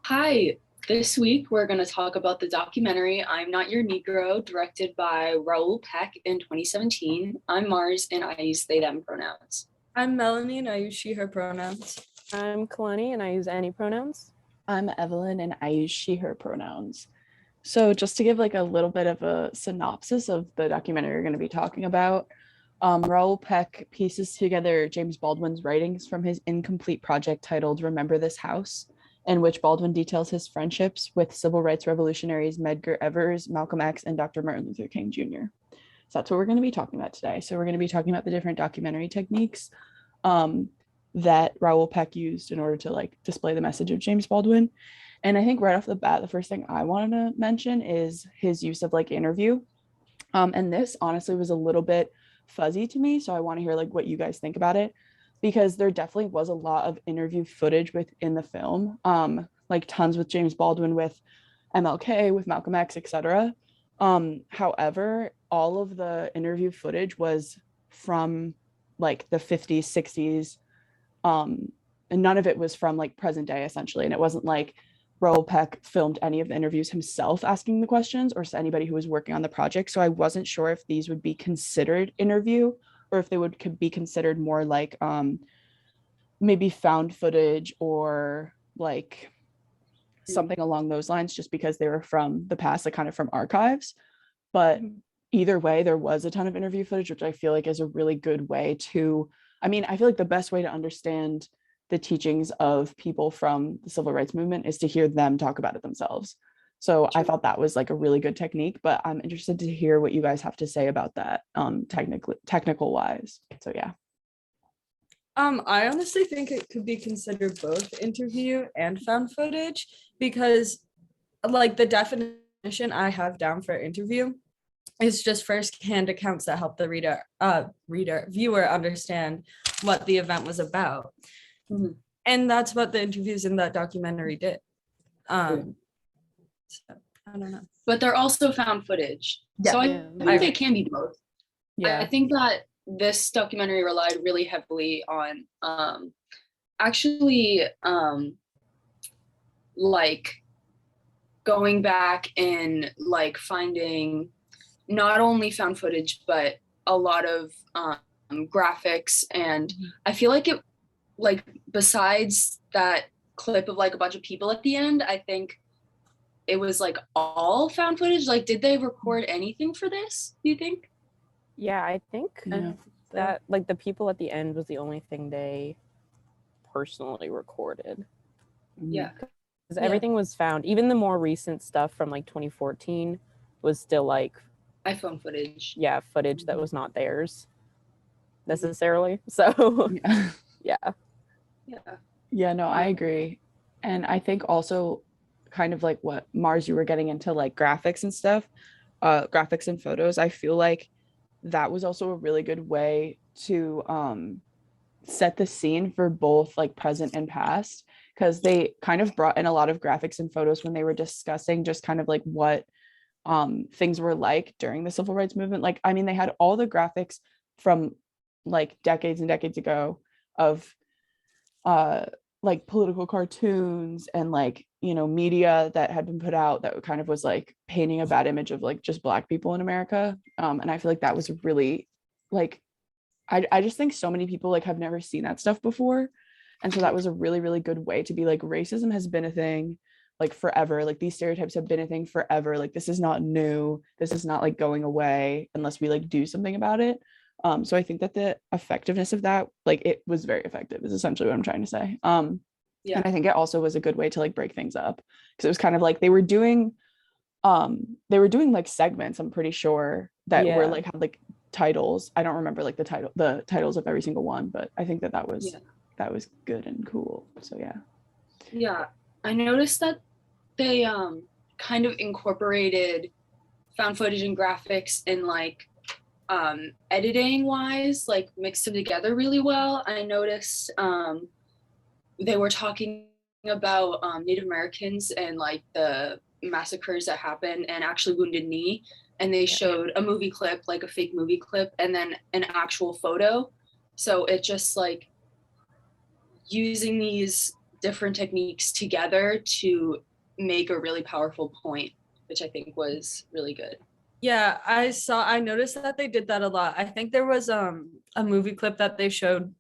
Hi, this week we're going to talk about the documentary I'm Not Your Negro, directed by Raoul Peck in 2017. I'm Mars and I use they, them pronouns. I'm Melanie and I use she, her pronouns. I'm Kalani and I use any pronouns. I'm Evelyn and I use she, her pronouns. So just to give like a little bit of a synopsis of the documentary we're going to be talking about, Raoul Peck pieces together James Baldwin's writings from his incomplete project titled Remember This House, in which Baldwin details his friendships with civil rights revolutionaries Medgar Evers, Malcolm X, and Dr. Martin Luther King Jr. So that's what we're going to be talking about today. So we're going to be talking about the different documentary techniques that Raoul Peck used in order to like display the message of James Baldwin. And I think right off the bat, the first thing I wanted to mention is his use of like interview. And this honestly was a little bit fuzzy to me. So I want to hear like what you guys think about it, because there definitely was a lot of interview footage within the film, like tons with James Baldwin, with MLK, with Malcolm X, etc. However, all of the interview footage was from like the 50s, 60s, and none of it was from like present day essentially. And it wasn't like Raoul Peck filmed any of the interviews himself asking the questions, or anybody who was working on the project. So I wasn't sure if these would be considered interview or if they could be considered more like maybe found footage or like something along those lines, just because they were from the past, like kind of from archives. But either way, there was a ton of interview footage, which I feel like is a really good way to, I mean, I feel like the best way to understand the teachings of people from the civil rights movement is to hear them talk about it themselves. So I thought that was like a really good technique, but I'm interested to hear what you guys have to say about that, technical wise. So yeah. I honestly think it could be considered both interview and found footage, because like the definition I have down for interview is just first-hand accounts that help the viewer understand what the event was about. Mm-hmm. And that's what the interviews in that documentary did. So, I don't know. But they're also found footage. Yeah. So I think they can be both. Yeah. I think that this documentary relied really heavily on like going back and like finding not only found footage, but a lot of graphics. And I feel like it, like, besides that clip of like a bunch of people at the end, I think it was like all found footage. Like, did they record anything for this, do you think? Yeah, I think that like the people at the end was the only thing they personally recorded. Yeah. Because everything was found. Even the more recent stuff from like 2014 was still like iPhone footage. Yeah, footage that was not theirs necessarily. So Yeah, no, I agree. And I think also kind of like what Mars, you were getting into like graphics and stuff, graphics and photos. I feel like that was also a really good way to set the scene for both like present and past, because they kind of brought in a lot of graphics and photos when they were discussing just kind of like what things were like during the civil rights movement. Like, I mean, they had all the graphics from like decades and decades ago of like political cartoons and like, you know, media that had been put out that kind of was like painting a bad image of like just Black people in America. And I feel like that was really like, I just think so many people like have never seen that stuff before. And so that was a really, really good way to be like, racism has been a thing like forever. Like, these stereotypes have been a thing forever. Like, this is not new. This is not like going away unless we like do something about it. So I think that the effectiveness of that, like, it was very effective, is essentially what I'm trying to say. And I think it also was a good way to like break things up, because it was kind of like they were doing like segments, I'm pretty sure, that were like had like titles. I don't remember like the titles of every single one, but I think that was good and cool. So yeah, I noticed that they kind of incorporated found footage and graphics in like editing wise, like mixed them together really well. I noticed they were talking about Native Americans and like the massacres that happened, and actually Wounded Knee, and they showed a movie clip, like a fake movie clip, and then an actual photo. So it just like using these different techniques together to make a really powerful point, which I think was really good. Yeah, I noticed that they did that a lot. I think there was a movie clip that they showed.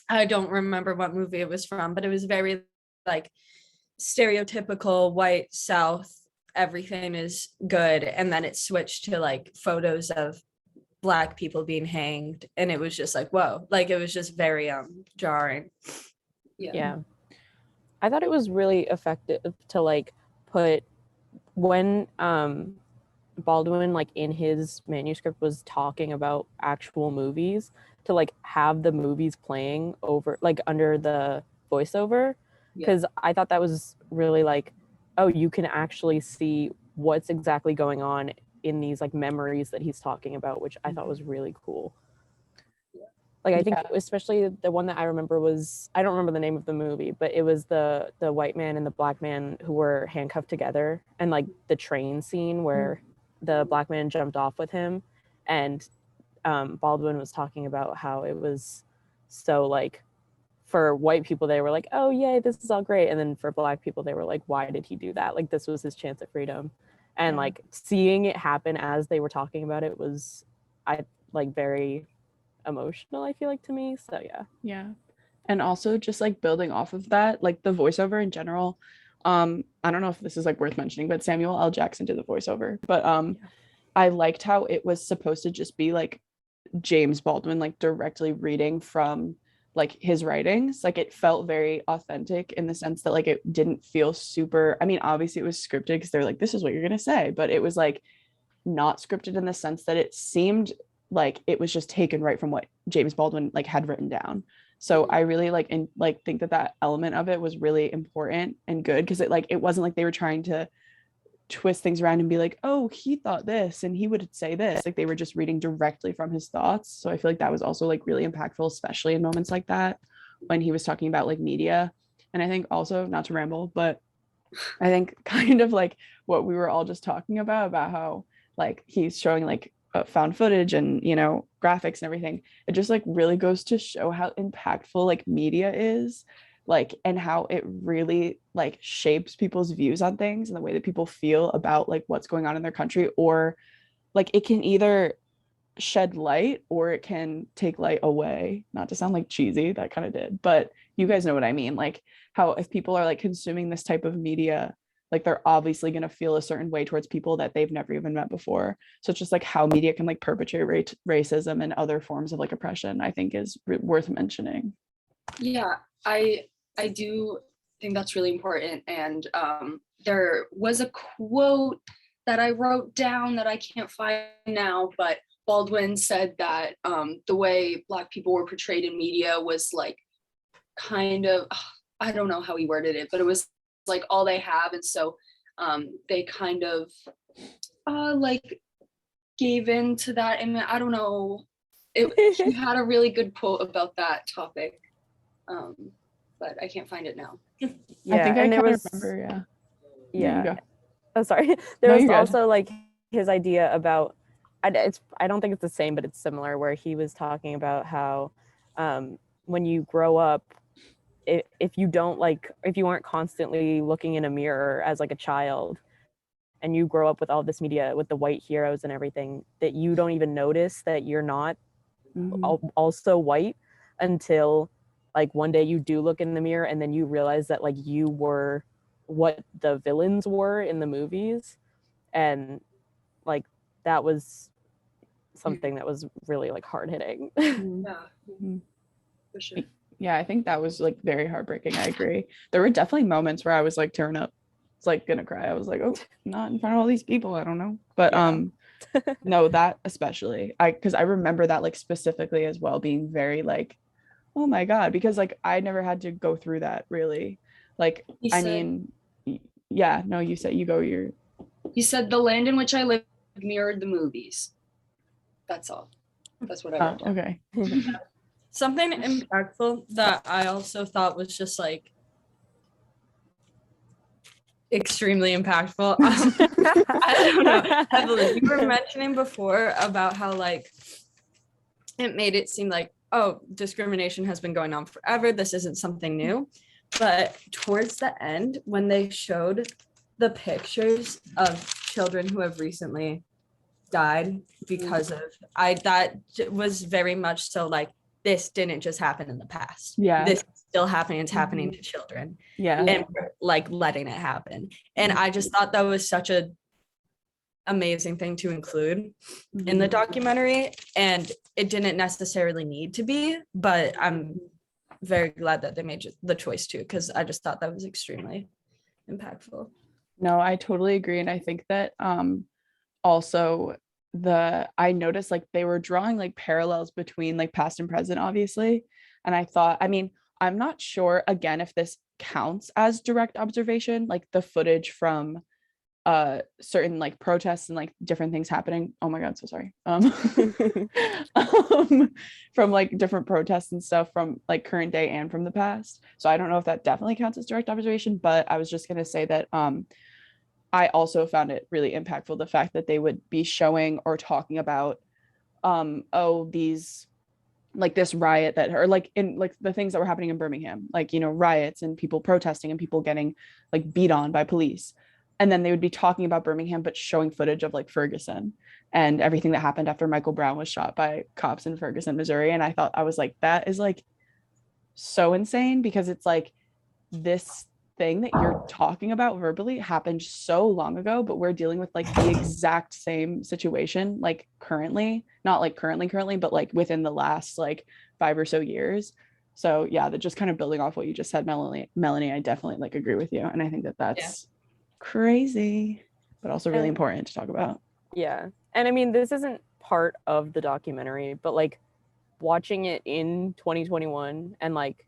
I don't remember what movie it was from, but it was very like stereotypical white South, everything is good. And then it switched to like photos of Black people being hanged. And it was just like, whoa, like it was just very jarring. Yeah. I thought it was really effective to like put when Baldwin like in his manuscript was talking about actual movies, to like have the movies playing over like under the voiceover, because I thought that was really like, oh, you can actually see what's exactly going on in these like memories that he's talking about, which I thought was really cool. Like I think especially the one that I remember was, I don't remember the name of the movie, but it was the white man and the Black man who were handcuffed together, and like the train scene where the Black man jumped off with him, and Baldwin was talking about how it was so like, for white people they were like, oh yay, this is all great, and then for Black people they were like, why did he do that? Like this was his chance at freedom. And like seeing it happen as they were talking about it was, I like very emotional, I feel like, to me. So yeah. And also just like building off of that, like the voiceover in general, I don't know if this is like worth mentioning, but Samuel L. Jackson did the voiceover, but I liked how it was supposed to just be like James Baldwin like directly reading from like his writings. Like it felt very authentic in the sense that like it didn't feel super, I mean obviously it was scripted because they're like, this is what you're gonna say, but it was like not scripted in the sense that it seemed like it was just taken right from what James Baldwin like had written down. So I really like and like think that that element of it was really important and good, because it wasn't like they were trying to twist things around and be like, oh, he thought this and he would say this. Like they were just reading directly from his thoughts. So I feel like that was also like really impactful, especially in moments like that when he was talking about like media. And I think also, not to ramble, but I think kind of like what we were all just talking about how like he's showing like found footage and, you know, graphics and everything. It just like really goes to show how impactful like media is, like, and how it really like shapes people's views on things and the way that people feel about like what's going on in their country. Or like it can either shed light or it can take light away, not to sound like cheesy, that kind of did, but you guys know what I mean. Like how if people are like consuming this type of media, like they're obviously going to feel a certain way towards people that they've never even met before. So it's just like how media can like perpetuate racism and other forms of like oppression, I think is worth mentioning. Yeah, I do think that's really important. And there was a quote that I wrote down that I can't find now, but Baldwin said that the way Black people were portrayed in media was like kind of, I don't know how he worded it, but it was like all they have. And so they kind of like gave in to that. And I don't know, he had a really good quote about that topic, but I can't find it now. Yeah, I think I and there kind was, of remember, yeah. Oh, sorry. There was also like his idea about, I don't think it's the same, but it's similar, where he was talking about how when you grow up, if you aren't constantly looking in a mirror as like a child, and you grow up with all this media with the white heroes and everything, that you don't even notice that you're not also white until like one day you do look in the mirror and then you realize that like you were what the villains were in the movies. And like that was something that was really like hard hitting. Yeah, for sure. Yeah, I think that was like very heartbreaking. I agree. There were definitely moments where I was like tearing up. It's like gonna cry. I was like, oh, not in front of all these people. I don't know. But no, that especially. Because I remember that like specifically as well, being very like, oh my God, because like I never had to go through that really. Like, I mean, yeah, no, you said you go your. He said the land in which I lived mirrored the movies. That's all. That's what I wrote down. Okay. Something impactful that I also thought was just like extremely impactful. I don't know. Evelyn, you were mentioning before about how like it made it seem like, oh, discrimination has been going on forever. This isn't something new. But towards the end, when they showed the pictures of children who have recently died because of that was very much so like, this didn't just happen in the past. Yeah. This is still happening. It's happening to children. Yeah. And like letting it happen. And I just thought that was such a amazing thing to include in the documentary. And it didn't necessarily need to be, but I'm very glad that they made the choice to, because I just thought that was extremely impactful. No, I totally agree. And I think that also I noticed like they were drawing like parallels between like past and present, obviously. And I thought, I mean, I'm not sure again if this counts as direct observation, like the footage from certain like protests and like different things happening. Oh my god, so sorry. From like different protests and stuff from like current day and from the past. So I don't know if that definitely counts as direct observation, but I was just gonna say that I also found it really impactful, the fact that they would be showing or talking about these like this riot that, or like in like the things that were happening in Birmingham, like, you know, riots and people protesting and people getting like beat on by police. And then they would be talking about Birmingham, but showing footage of like Ferguson and everything that happened after Michael Brown was shot by cops in Ferguson, Missouri. And I was like, that is like so insane, because it's like this thing that you're talking about verbally happened so long ago, but we're dealing with like the exact same situation, like currently, not like currently, but like within the last like 5 or so years. So yeah, that just kind of building off what you just said, Melanie, I definitely like agree with you. And I think that that's crazy, but also really important to talk about. Yeah. And I mean, this isn't part of the documentary, but like watching it in 2021 and like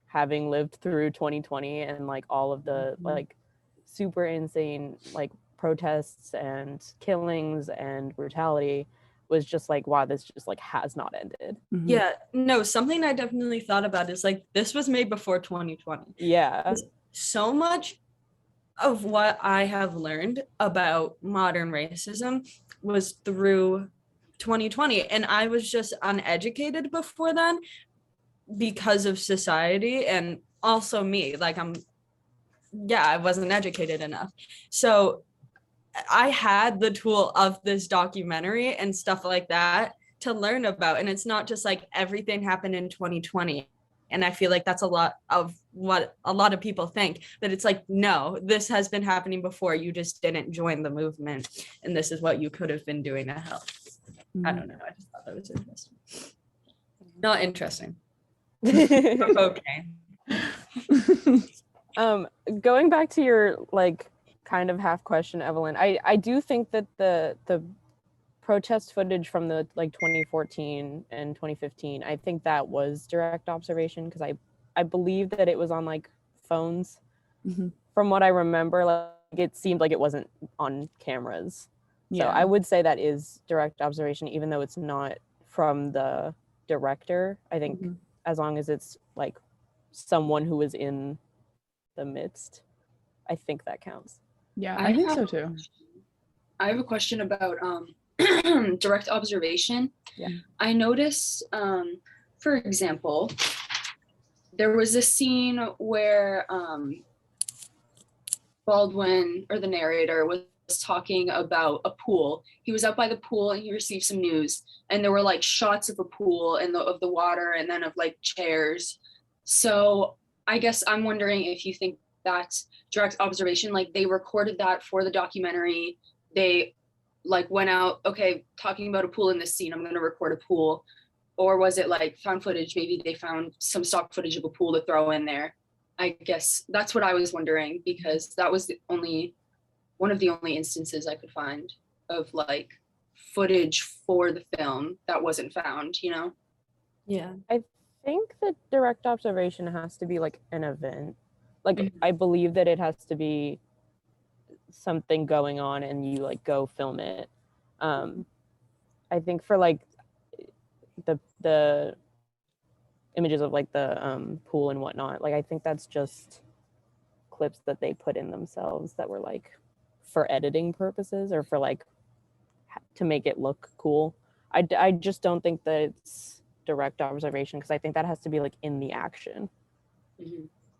having lived through 2020 and like all of the like super insane like protests and killings and brutality was just like, wow, this just like has not ended. Yeah, no, something I definitely thought about is like, this was made before 2020. Yeah. So much of what I have learned about modern racism was through 2020, and I was just uneducated before then because of society and also me. Like I wasn't educated enough. So I had the tool of this documentary and stuff like that to learn about. And it's not just like everything happened in 2020. And I feel like that's a lot of what a lot of people think, that it's like, no, this has been happening before. You just didn't join the movement. And this is what you could have been doing to help. I don't know. I just thought that was interesting. Not interesting. Okay. Going back to your like kind of half question, Evelyn, I do think that the protest footage from the like 2014 and 2015, I think that was direct observation, because I believe that it was on like phones. From what I remember, like it seemed like it wasn't on cameras. So I would say that is direct observation, even though it's not from the director. I think as long as it's like someone who was in the midst, I think that counts. Yeah, I think so too. I have a question about direct observation. Yeah. I noticed, for example, there was a scene where Baldwin, or the narrator, was talking about a pool. He was out by the pool and he received some news, and there were like shots of a pool and of the water, and then of like chairs. So I guess I'm wondering if you think that's direct observation, like they recorded that for the documentary. They like went out, okay, talking about a pool in this scene, I'm going to record a pool. Or was it like found footage? Maybe they found some stock footage of a pool to throw in there. I guess that's what I was wondering, because that was one of the only instances I could find of like footage for the film that wasn't found, you know? Yeah. I think that direct observation has to be like an event. Like I believe that it has to be something going on and you like go film it. I think for like the images of like the pool and whatnot, like I think that's just clips that they put in themselves that were like for editing purposes or for like to make it look cool. I just don't think that it's direct observation, because I think that has to be like in the action.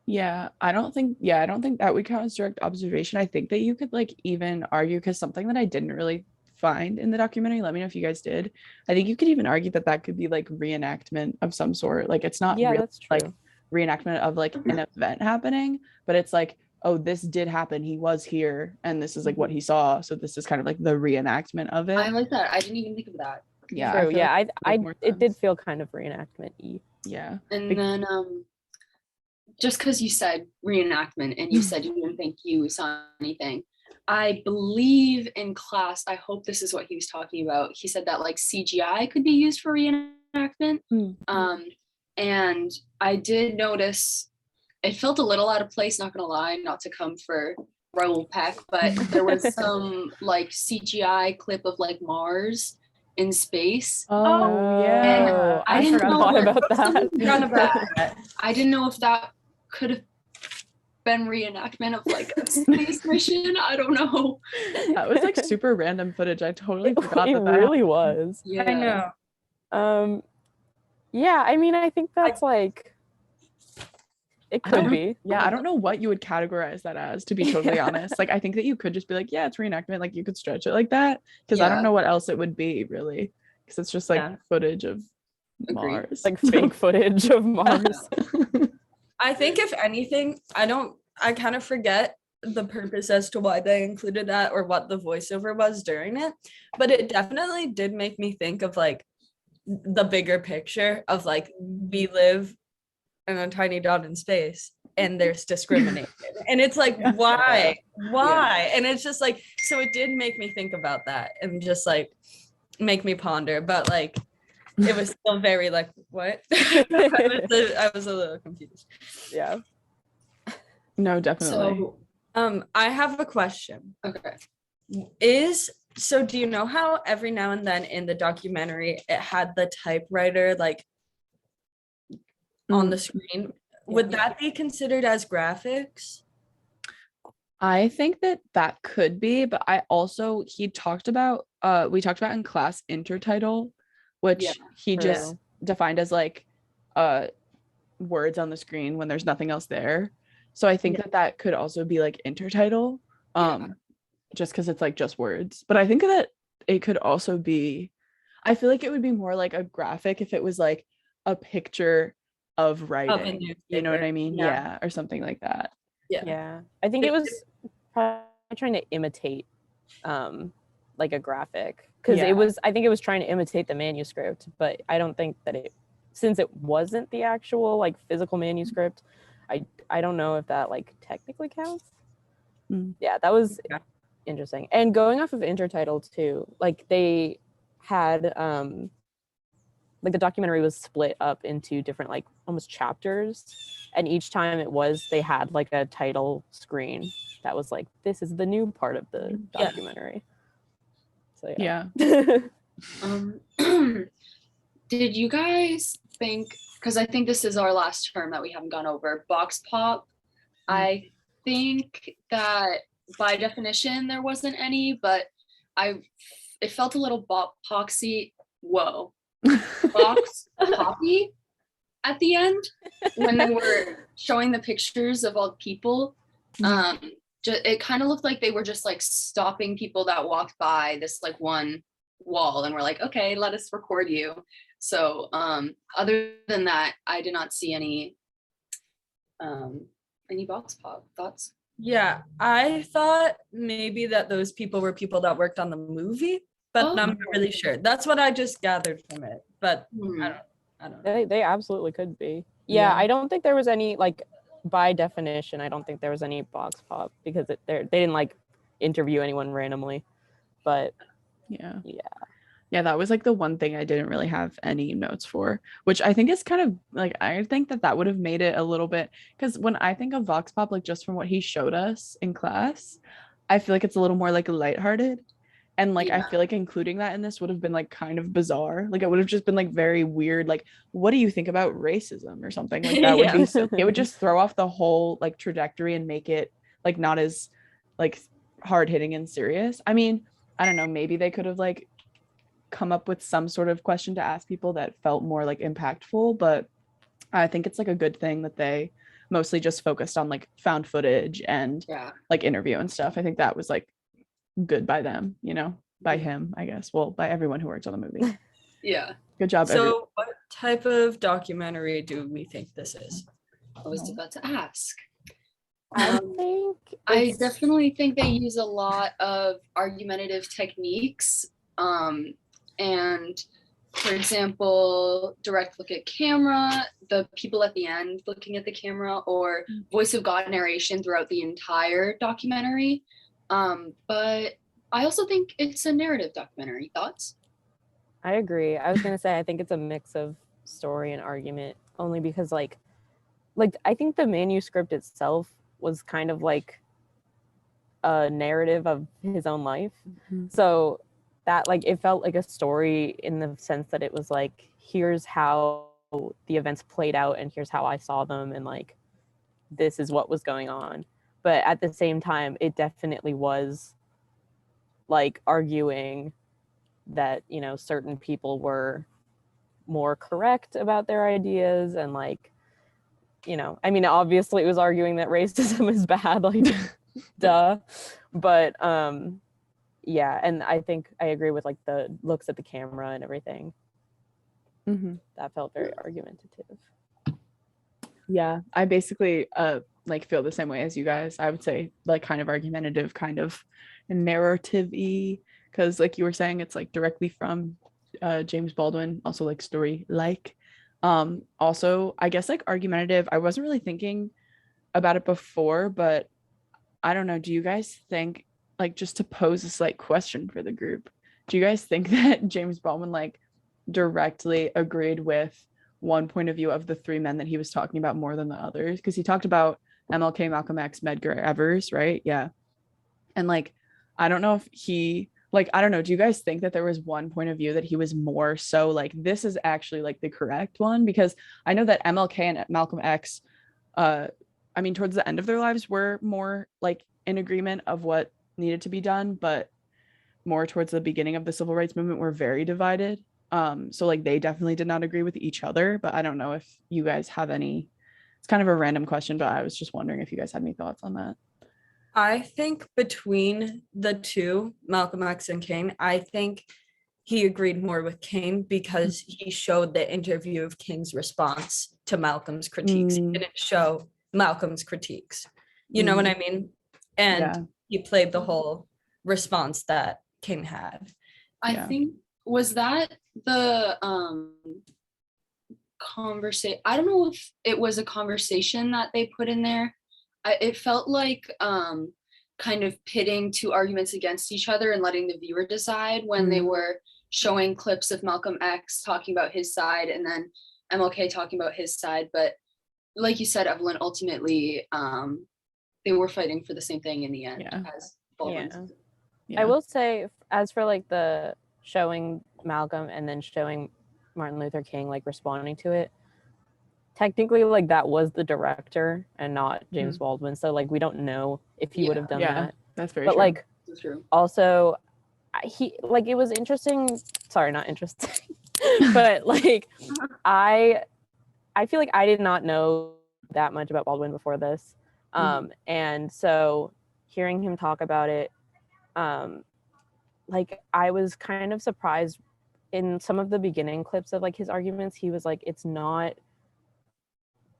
Yeah, I don't think that would count as direct observation. I think that you could like even argue, because something that I didn't really find in the documentary, let me know if you guys did. I think you could even argue that that could be like reenactment of some sort. Like it's not Yeah, really that's like true. reenactment of like an event happening, but it's like, oh, this did happen. He was here and this is like what he saw. So this is kind of like the reenactment of I it. like that. I didn't even think of that. Yeah, True. I feel Yeah, like I more it did sense. feel kind of reenactment-y. Yeah. And then just because you said reenactment and you said you didn't think you saw anything, I believe in class, I hope this is what he was talking about. He said that like CGI could be used for reenactment. And I did notice it felt a little out of place, not gonna lie, not to come for Raoul Peck, but there was some like CGI clip of like Mars in space. Oh, yeah. I I didn't forgot know about that. Forgot about that. I didn't know if that could have been reenactment of like a space mission. I don't know. That was like super random footage. I totally forgot It that that really was. Yeah. I know. Yeah, I mean, I think that's like it could be. Yeah, I don't know what you would categorize that as, to be totally honest. Like, I think that you could just be like, yeah, it's reenactment. Like, you could stretch it like that, because I don't Yeah. know what else it would be, really, because it's just like Yeah. footage of Agreed. Mars. Like fake footage of Mars. I think if anything, I kind of forget the purpose as to why they included that or what the voiceover was during it, but it definitely did make me think of like the bigger picture of like we live in a tiny dot in space and there's discrimination and it's like why and it's just like, so it did make me think about that and just like make me ponder, but like it was still very like what I was a little confused. Yeah. No, definitely. So I have a question. okay. So do you know how every now and then in the documentary it had the typewriter like on the screen? Would that be considered as graphics? I think that that could be, but I also we talked about in class intertitle, which Yeah, he true. just defined as like words on the screen when there's nothing else there. So I think that that could also be like intertitle, just because it's like just words. But I think that it could also be, I feel like it would be more like a graphic if it was like a picture of writing. You know what I mean? Yeah, or something like that. Yeah. I think it was probably trying to imitate like a graphic, because I think it was trying to imitate the manuscript, but I don't think that since it wasn't the actual like physical manuscript, I don't know if that like technically counts. Yeah, that was interesting. And going off of intertitle too, like they had like the documentary was split up into different like almost chapters, and each time they had like a title screen that was like, this is the new part of the documentary. So yeah. Did you guys think, because I think this is our last term that we haven't gone over, box pop? I think that by definition there wasn't any, but it felt a little boxy. Whoa. Box poppy at the end when they were showing the pictures of all the people. It kind of looked like they were just like stopping people that walked by this like one wall and were like, okay, let us record you. So other than that, I did not see any box pop thoughts. Yeah, I thought maybe that those people were people that worked on the movie, but I'm not really sure. That's what I just gathered from it, but I don't know. They absolutely could be. Yeah, I don't think there was any like, by definition, I don't think there was any box pop, because they didn't like interview anyone randomly. But yeah, that was like the one thing I didn't really have any notes for, which I think is kind of like, I think that would have made it a little bit, because when I think of vox pop, like just from what he showed us in class, I feel like it's a little more like lighthearted. And like, I feel like including that in this would have been like kind of bizarre. Like it would have just been like very weird. Like, what do you think about racism or something like that? Would be so, it would just throw off the whole like trajectory and make it like not as like hard hitting and serious. I mean, I don't know, maybe they could have like come up with some sort of question to ask people that felt more like impactful, but I think it's like a good thing that they mostly just focused on like found footage and Yeah. like interview and stuff. I think that was like good by them, you know, by him, I guess. Well, by everyone who worked on the movie. Yeah. Good job, everyone. So what type of documentary do we think this is? I was about to ask. I think I it's- definitely think they use a lot of argumentative techniques. And for example, direct look at camera, the people at the end looking at the camera, or voice of God narration throughout the entire documentary. But I also think it's a narrative documentary. Thoughts? I agree. I was gonna say I think it's a mix of story and argument, only because like I think the manuscript itself was kind of like a narrative of his own life. So that like it felt like a story in the sense that it was like, here's how the events played out and here's how I saw them, and like this is what was going on. But at the same time, it definitely was like arguing that, you know, certain people were more correct about their ideas, and like, you know, I mean, obviously it was arguing that racism is bad, like duh. But yeah, and I think I agree with like the looks at the camera and everything. That felt very argumentative. Yeah, I basically like feel the same way as you guys. I would say like kind of argumentative, kind of narrative-y, because like you were saying, it's like directly from James Baldwin, also like story like. Also, I guess like argumentative, I wasn't really thinking about it before, but I don't know, do you guys think, like, just to pose a slight question for the group, do you guys think that James Baldwin like directly agreed with one point of view of the three men that he was talking about more than the others? Because he talked about MLK, Malcolm X, Medgar Evers, right? Yeah. And like, I don't know if he, like, I don't know, do you guys think that there was one point of view that he was more so like, this is actually like the correct one? Because I know that MLK and Malcolm X, I mean, towards the end of their lives were more like in agreement of what needed to be done, but more towards the beginning of the civil rights movement were very divided. So like they definitely did not agree with each other, but I don't know if you guys have any, it's kind of a random question, but I was just wondering if you guys had any thoughts on that. I think between the two, Malcolm X and King, I think he agreed more with King because he showed the interview of King's response to Malcolm's critiques. He didn't show Malcolm's critiques. You know what I mean? And he played the whole response that King had. I think, was that the conversation? I don't know if it was a conversation that they put in there. It felt like kind of pitting two arguments against each other and letting the viewer decide when they were showing clips of Malcolm X talking about his side and then MLK talking about his side. But like you said, Evelyn, ultimately they were fighting for the same thing in the end. As Baldwin. I will say, as for like the showing Malcolm and then showing Martin Luther King like responding to it, technically like that was the director and not James Baldwin, so like we don't know if he would have done that. That's very but true. Like That's true. Also he like, it was interesting, sorry, not interesting but like I feel like I did not know that much about Baldwin before this, and so hearing him talk about it, like I was kind of surprised in some of the beginning clips of like his arguments. He was like, it's not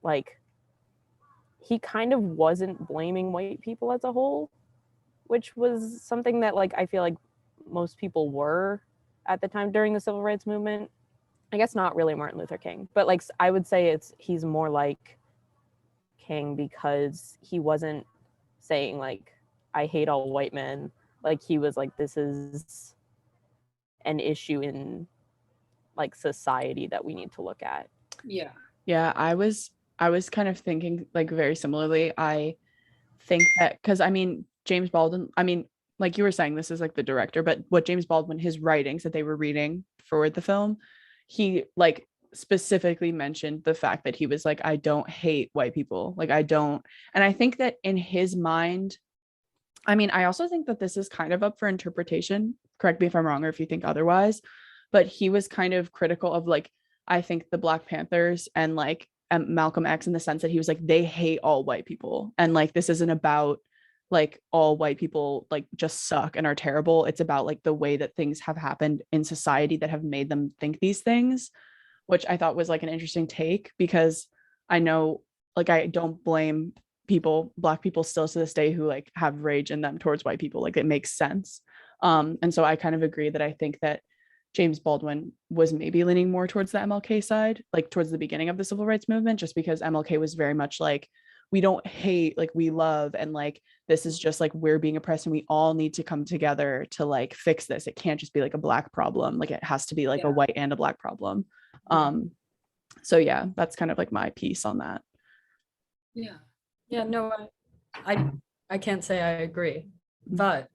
like, he kind of wasn't blaming white people as a whole, which was something that like I feel like most people were at the time during the civil rights movement. I guess not really Martin Luther King, but like I would say he's more like King because he wasn't saying like, I hate all white men. Like he was like, this is an issue in like society that we need to look at. Yeah, I was kind of thinking like very similarly. I think that because I mean James Baldwin, I mean, like you were saying, this is like the director, but what James Baldwin, his writings that they were reading for the film, he like specifically mentioned the fact that he was like, I don't hate white people, like I don't. And I think that in his mind, I mean, I also think that this is kind of up for interpretation, correct me if I'm wrong or if you think otherwise, but he was kind of critical of like, I think the Black Panthers and like Malcolm X in the sense that he was like, they hate all white people, and like this isn't about like all white people like just suck and are terrible. It's about like the way that things have happened in society that have made them think these things, which I thought was like an interesting take, because I know like I don't blame Black people still to this day who like have rage in them towards white people. Like it makes sense. And so I kind of agree that I think that James Baldwin was maybe leaning more towards the MLK side, like towards the beginning of the civil rights movement, just because MLK was very much like, we don't hate, like we love, and like this is just like we're being oppressed and we all need to come together to like fix this. It can't just be like a Black problem. Like it has to be like a white and a Black problem. So yeah, that's kind of like my piece on that. Yeah, no, I can't say I agree, but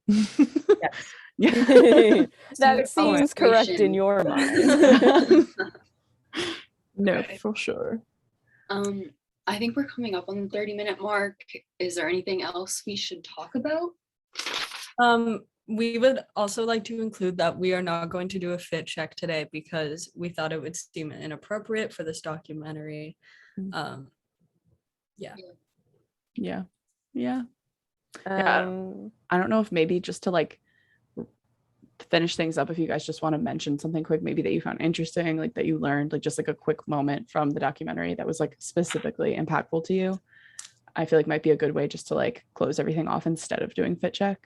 yes. Yeah. That seems correct in your mind. No, Okay. for sure. I think we're coming up on the 30-minute mark. Is there anything else we should talk about? We would also like to include that we are not going to do a fit check today because we thought it would seem inappropriate for this documentary. Yeah. I don't know if maybe just to like finish things up, if you guys just want to mention something quick, maybe that you found interesting, like that you learned, like just like a quick moment from the documentary that was like specifically impactful to you, I feel like might be a good way just to like close everything off instead of doing fit check.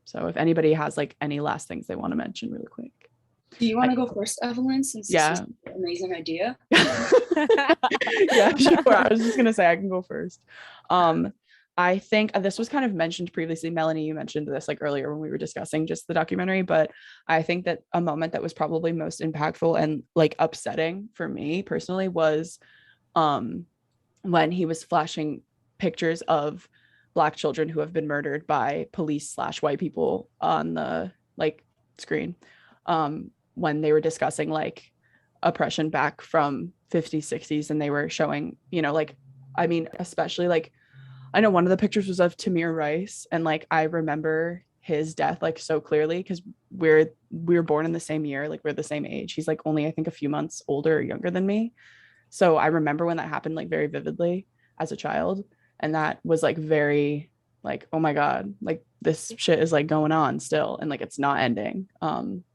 So if anybody has like any last things they want to mention really quick. Do you want to go first, Evelyn, since this is an amazing idea? Yeah, sure. I was just gonna say I can go first. I think this was kind of mentioned previously. Melanie, you mentioned this like earlier when we were discussing just the documentary, but I think that a moment that was probably most impactful and like upsetting for me personally was when he was flashing pictures of Black children who have been murdered by police / white people on the like screen, when they were discussing like oppression back from 50s, 60s, and they were showing, you know, like, I mean, especially like, I know one of the pictures was of Tamir Rice, and like I remember his death like so clearly because we were born in the same year, like we're the same age. He's like only I think a few months older or younger than me. So I remember when that happened like very vividly as a child, and that was like very like, oh my God, like this shit is like going on still and like it's not ending.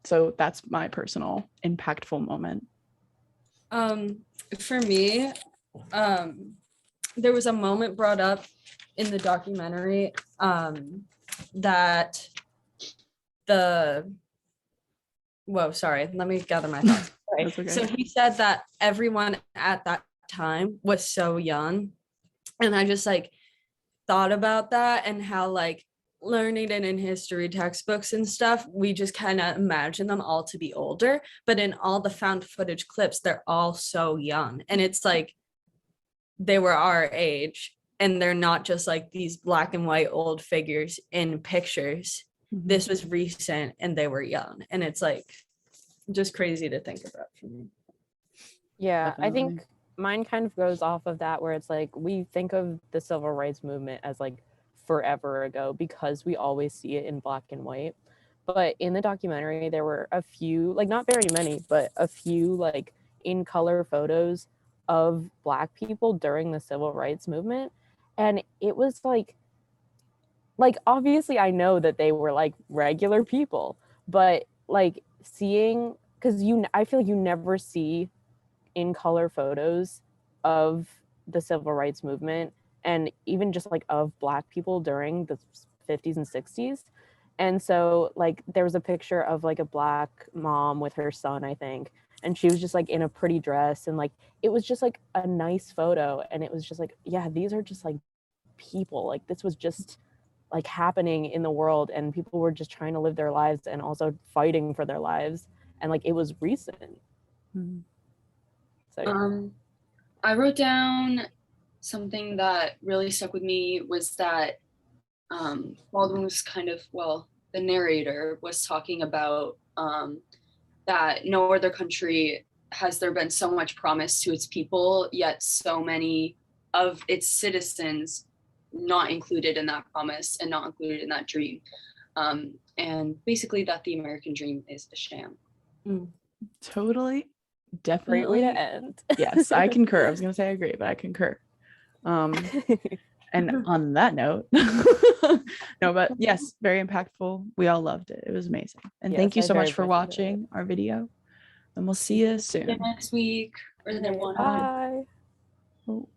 So that's my personal impactful moment. For me, there was a moment brought up in the documentary that sorry, let me gather my thoughts. Okay. So he said that everyone at that time was so young, and I just like thought about that and how like learning it in history textbooks and stuff, we just kind of imagine them all to be older, but in all the found footage clips, they're all so young, and it's like they were our age, and they're not just like these black and white old figures in pictures. Mm-hmm. This was recent and they were young, and it's like just crazy to think about for me. Yeah, Definitely. I think mine kind of goes off of that, where it's like we think of the civil rights movement as like forever ago because we always see it in black and white. But in the documentary, there were a few, like not very many, but a few like in color photos of Black people during the civil rights movement. And it was like obviously I know that they were like regular people, but like seeing, because I feel like you never see in color photos of the civil rights movement, and even just like of Black people during the 50s and 60s. And so like there was a picture of like a Black mom with her son, I think, and she was just like in a pretty dress, and like it was just like a nice photo, and it was just like, yeah, these are just like people, like this was just like happening in the world, and people were just trying to live their lives and also fighting for their lives, and like it was recent. Mm-hmm. So yeah. I wrote down something that really stuck with me was that Baldwin was kind of, well, the narrator was talking about that no other country has there been so much promise to its people, yet so many of its citizens not included in that promise and not included in that dream. And basically that the American dream is a sham. Totally definitely. Great way to end. Yes, I concur. I was gonna say I agree, but I concur. And on that note, no, but yes, very impactful. We all loved it. It was amazing. And thank you Yes, I so very much for much enjoyed it. watching our video. And we'll see you See you soon. next week or the one. Bye. Oh.